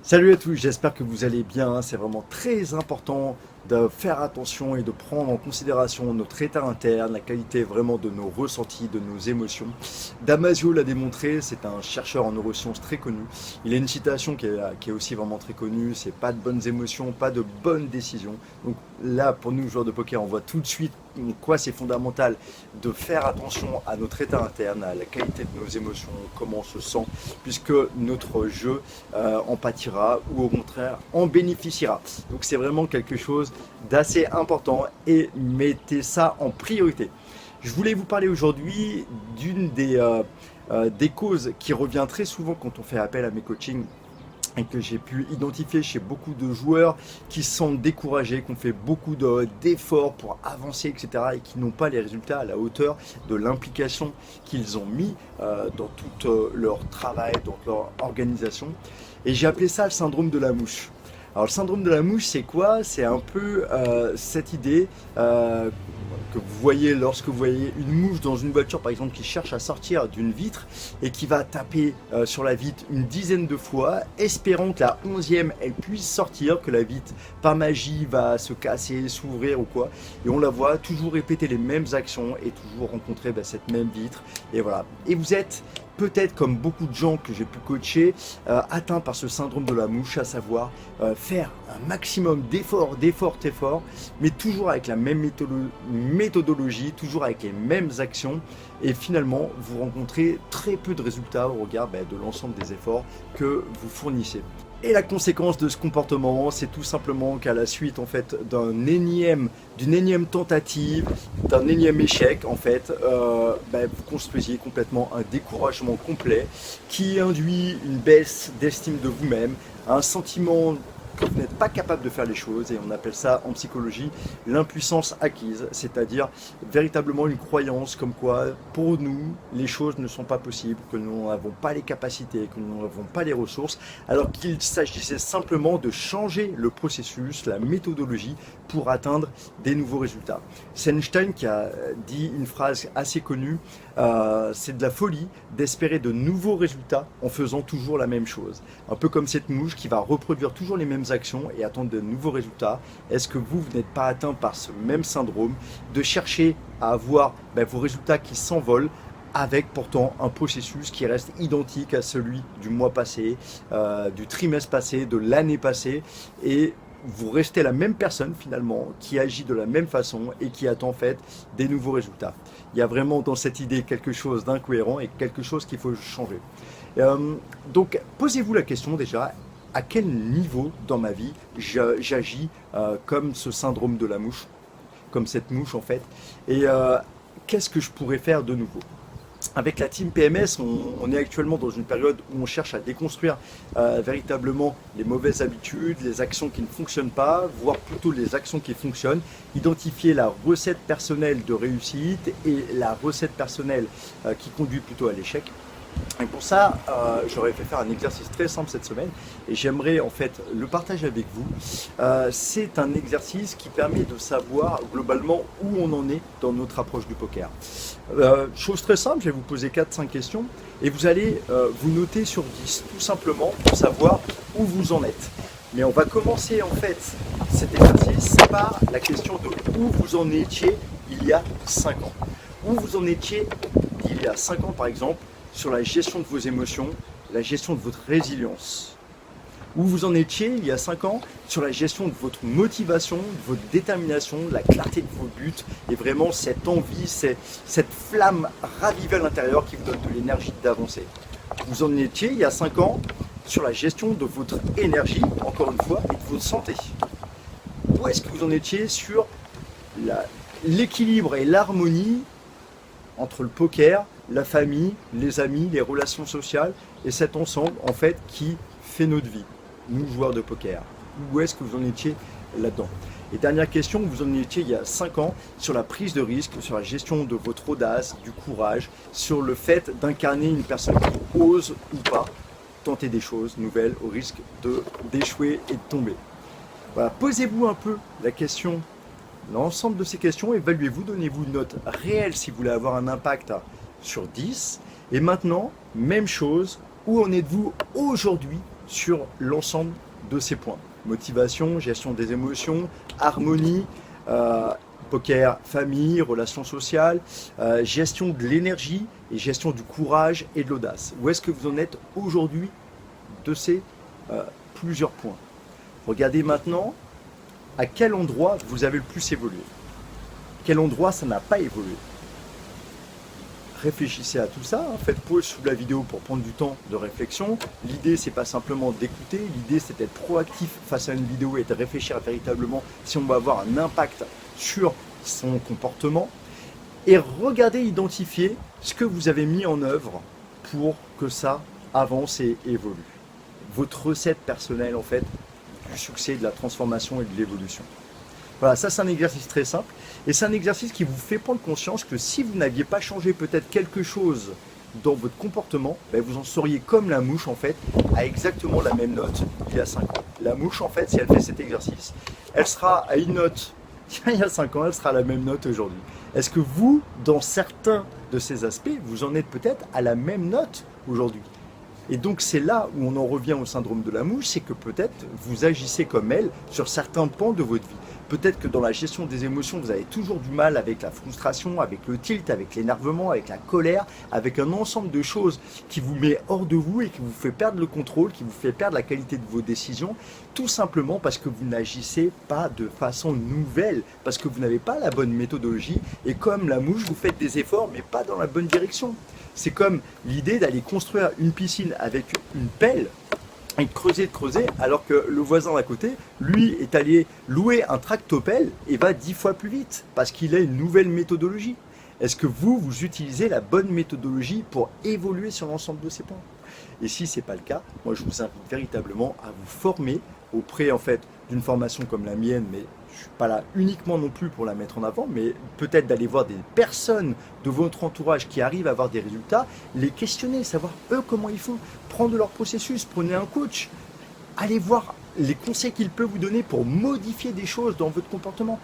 Salut à tous, j'espère que vous allez bien. C'est vraiment très important de faire attention et de prendre en considération notre état interne, la qualité vraiment de nos ressentis, de nos émotions. Damasio l'a démontré, c'est un chercheur en neurosciences très connu. Il a une citation qui est aussi vraiment très connue, c'est pas de bonnes émotions, pas de bonnes décisions. Donc là, pour nous, joueurs de poker, on voit tout de suite quoi c'est fondamental de faire attention à notre état interne, à la qualité de nos émotions, comment on se sent, puisque notre jeu en pâtira ou au contraire en bénéficiera. Donc c'est vraiment quelque chose d'assez important et mettez ça en priorité. Je voulais vous parler aujourd'hui d'une des causes qui revient très souvent quand on fait appel à mes coachings et que j'ai pu identifier chez beaucoup de joueurs qui se sentent découragés, qui ont fait beaucoup d'efforts pour avancer, etc. et qui n'ont pas les résultats à la hauteur de l'implication qu'ils ont mis dans tout leur travail, dans leur organisation. Et j'ai appelé ça le syndrome de la mouche. Alors le syndrome de la mouche, c'est quoi? C'est un peu cette idée que vous voyez lorsque vous voyez une mouche dans une voiture, par exemple, qui cherche à sortir d'une vitre et qui va taper sur la vitre une dizaine de fois, espérant que la 11e, elle puisse sortir, que la vitre, par magie, va se casser, s'ouvrir ou quoi. Et on la voit toujours répéter les mêmes actions et toujours rencontrer cette même vitre. Et voilà. Et vous êtes peut-être comme beaucoup de gens que j'ai pu coacher, atteints par ce syndrome de la mouche, à savoir faire un maximum d'efforts, mais toujours avec la même méthodologie, toujours avec les mêmes actions, et finalement vous rencontrez très peu de résultats au regard de l'ensemble des efforts que vous fournissez. Et la conséquence de ce comportement, c'est tout simplement qu'à la suite en fait d'une énième tentative, d'un énième échec en fait, vous construisiez complètement un découragement complet qui induit une baisse d'estime de vous-même, un sentiment que vous n'êtes pas capable de faire les choses, et on appelle ça en psychologie l'impuissance acquise, c'est-à-dire véritablement une croyance comme quoi pour nous les choses ne sont pas possibles, que nous n'avons pas les capacités, que nous n'avons pas les ressources, alors qu'il s'agissait simplement de changer le processus, la méthodologie pour atteindre des nouveaux résultats. C'est Einstein qui a dit une phrase assez connue, c'est de la folie d'espérer de nouveaux résultats en faisant toujours la même chose. Un peu comme cette mouche qui va reproduire toujours les mêmes actions et attendre de nouveaux résultats. Est-ce que vous n'êtes pas atteint par ce même syndrome de chercher à avoir vos résultats qui s'envolent avec pourtant un processus qui reste identique à celui du mois passé, du trimestre passé, de l'année passée, et vous restez la même personne finalement qui agit de la même façon et qui attend en fait des nouveaux résultats. Il y a vraiment dans cette idée quelque chose d'incohérent et quelque chose qu'il faut changer. Donc posez-vous la question déjà, à quel niveau dans ma vie j'agis comme ce syndrome de la mouche, comme cette mouche en fait, et qu'est-ce que je pourrais faire de nouveau? Avec la team PMS, on est actuellement dans une période où on cherche à déconstruire véritablement les mauvaises habitudes, les actions qui ne fonctionnent pas, voire plutôt les actions qui fonctionnent, identifier la recette personnelle de réussite et la recette personnelle qui conduit plutôt à l'échec. Et pour ça, j'aurais fait faire un exercice très simple cette semaine et j'aimerais en fait le partager avec vous. C'est un exercice qui permet de savoir globalement où on en est dans notre approche du poker. Chose très simple, je vais vous poser 4-5 questions et vous allez vous noter sur 10 tout simplement pour savoir où vous en êtes. Mais on va commencer en fait cet exercice par la question de où vous en étiez il y a 5 ans. Où vous en étiez il y a 5 ans par exemple sur la gestion de vos émotions, la gestion de votre résilience. Où vous en étiez il y a 5 ans sur la gestion de votre motivation, de votre détermination, la clarté de vos buts et vraiment cette envie, cette flamme ravivée à l'intérieur qui vous donne de l'énergie d'avancer. Vous en étiez il y a 5 ans sur la gestion de votre énergie, encore une fois, et de votre santé. Où est-ce que vous en étiez sur l'équilibre et l'harmonie entre le poker, la famille, les amis, les relations sociales et cet ensemble en fait qui fait notre vie, nous joueurs de poker. Où est-ce que vous en étiez là-dedans? Et dernière question, vous en étiez il y a 5 ans sur la prise de risque, sur la gestion de votre audace, du courage, sur le fait d'incarner une personne qui ose ou pas tenter des choses nouvelles au risque d'échouer et de tomber. Voilà, posez-vous un peu la question. L'ensemble de ces questions, évaluez-vous, donnez-vous une note réelle si vous voulez avoir un impact sur 10. Et maintenant, même chose, où en êtes-vous aujourd'hui sur l'ensemble de ces points. Motivation, gestion des émotions, harmonie, poker, famille, relations sociales, gestion de l'énergie et gestion du courage et de l'audace. Où est-ce que vous en êtes aujourd'hui de ces plusieurs points? Regardez maintenant à quel endroit vous avez le plus évolué. Quel endroit ça n'a pas évolué. Réfléchissez à tout ça, hein. Faites pause sous la vidéo pour prendre du temps de réflexion. L'idée, c'est pas simplement d'écouter, l'idée, c'est d'être proactif face à une vidéo et de réfléchir véritablement si on va avoir un impact sur son comportement. Et regardez, identifier ce que vous avez mis en œuvre pour que ça avance et évolue. Votre recette personnelle, en fait, du succès, de la transformation et de l'évolution. Voilà, ça c'est un exercice très simple et c'est un exercice qui vous fait prendre conscience que si vous n'aviez pas changé peut-être quelque chose dans votre comportement, ben vous en seriez comme la mouche en fait, à exactement la même note il y a 5 ans. La mouche en fait, si elle fait cet exercice, elle sera à une note il y a 5 ans, elle sera à la même note aujourd'hui. Est-ce que vous, dans certains de ces aspects, vous en êtes peut-être à la même note aujourd'hui? Et donc c'est là où on en revient au syndrome de la mouche, c'est que peut-être vous agissez comme elle sur certains pans de votre vie. Peut-être que dans la gestion des émotions, vous avez toujours du mal avec la frustration, avec le tilt, avec l'énervement, avec la colère, avec un ensemble de choses qui vous met hors de vous et qui vous fait perdre le contrôle, qui vous fait perdre la qualité de vos décisions, tout simplement parce que vous n'agissez pas de façon nouvelle, parce que vous n'avez pas la bonne méthodologie et comme la mouche, vous faites des efforts mais pas dans la bonne direction. C'est comme l'idée d'aller construire une piscine avec une pelle et de creuser, alors que le voisin d'à côté, lui, est allé louer un tractopelle et va 10 fois plus vite, parce qu'il a une nouvelle méthodologie. Est-ce que vous utilisez la bonne méthodologie pour évoluer sur l'ensemble de ces points? Et si ce n'est pas le cas, moi je vous invite véritablement à vous former auprès en fait d'une formation comme la mienne, mais je ne suis pas là uniquement non plus pour la mettre en avant, mais peut-être d'aller voir des personnes de votre entourage qui arrivent à avoir des résultats, les questionner, savoir eux comment ils font, prendre leur processus, prenez un coach, allez voir les conseils qu'il peut vous donner pour modifier des choses dans votre comportement.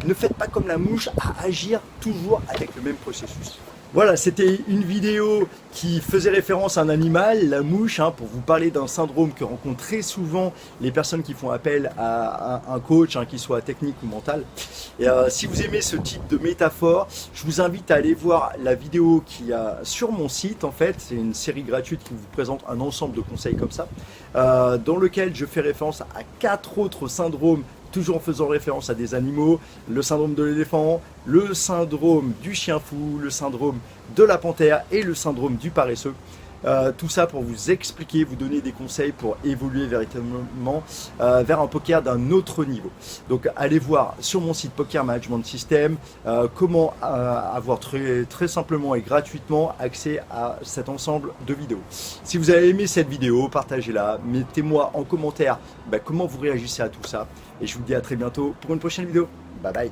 Ne faites pas comme la mouche à agir toujours avec le même processus. Voilà, c'était une vidéo qui faisait référence à un animal, la mouche, hein, pour vous parler d'un syndrome que rencontrent très souvent les personnes qui font appel à un coach, hein, qu'il soit technique ou mental. Et si vous aimez ce type de métaphore, je vous invite à aller voir la vidéo qu'il y a sur mon site. En fait, c'est une série gratuite qui vous présente un ensemble de conseils comme ça, dans lequel je fais référence à 4 autres syndromes, toujours en faisant référence à des animaux, le syndrome de l'éléphant, le syndrome du chien fou, le syndrome de la panthère et le syndrome du paresseux. Tout ça pour vous expliquer, vous donner des conseils pour évoluer véritablement vers un poker d'un autre niveau. Donc allez voir sur mon site Poker Management System comment avoir très simplement et gratuitement accès à cet ensemble de vidéos. Si vous avez aimé cette vidéo, partagez-la, mettez-moi en commentaire comment vous réagissez à tout ça. Et je vous dis à très bientôt pour une prochaine vidéo. Bye bye.